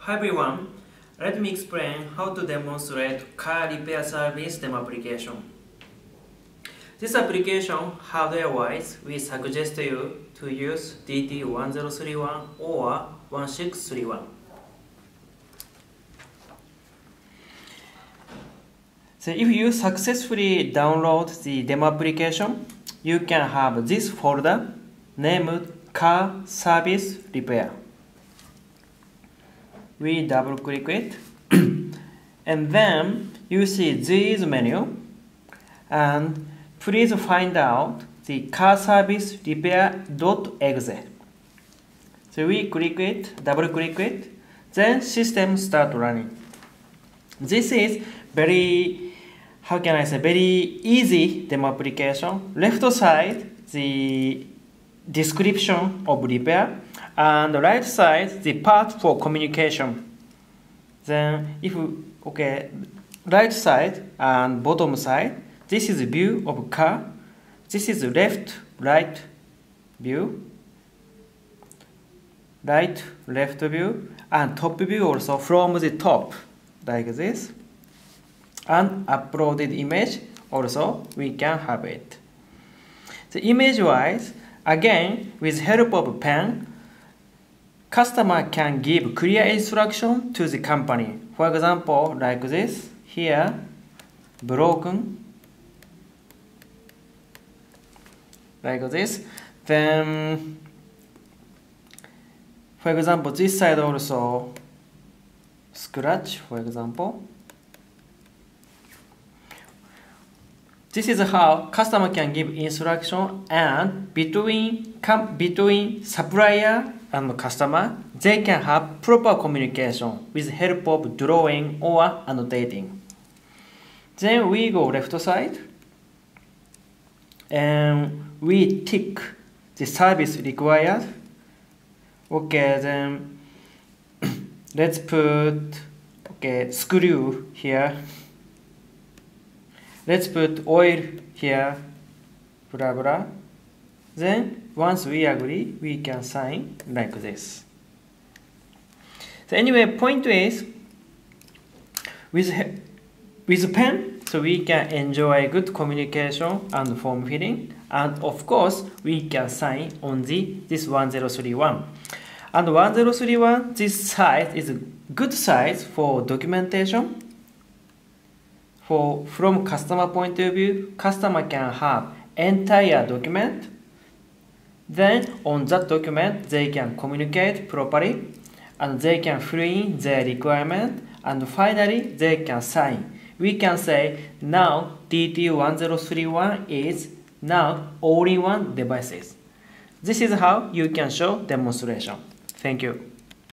Hi everyone, let me explain how to demonstrate car repair service demo application. This application, hardware-wise, we suggest you to use DTU-1031 or 1631. So if you successfully download the demo application, you can have this folder named Car Service Repair. We double click it and then you see this menu and please find out the car service repair.exe. So we click it, double click it, then system start running. This is very, very easy demo application. Left side the description of repair and the right side the part for communication. Then if right side and bottom side, this is view of car, this is left right view, right left view, and top view also from the top like this, and uploaded image also we can have it. The image wise, again with help of pen, customer can give clear instruction to the company. For example, like this, here, broken, like this. Then, for example, this side also scratch, for example. This is how customer can give instruction, and between supplier and customer, they can have proper communication with help of drawing or annotating. Then we go left side and we tick the service required. Okay, then let's put screw here. Let's put oil here, blah blah. Then once we agree, we can sign like this. So anyway, point is with pen, so we can enjoy good communication and form filling, and of course we can sign on this 1031. And 1031, this size is a good size for documentation. From customer point of view, customer can have entire document. Then on that document, they can communicate properly and they can fill in their requirement, and finally they can sign. We can say now DTU-1031 is now all-in-one devices. This is how you can show demonstration. Thank you.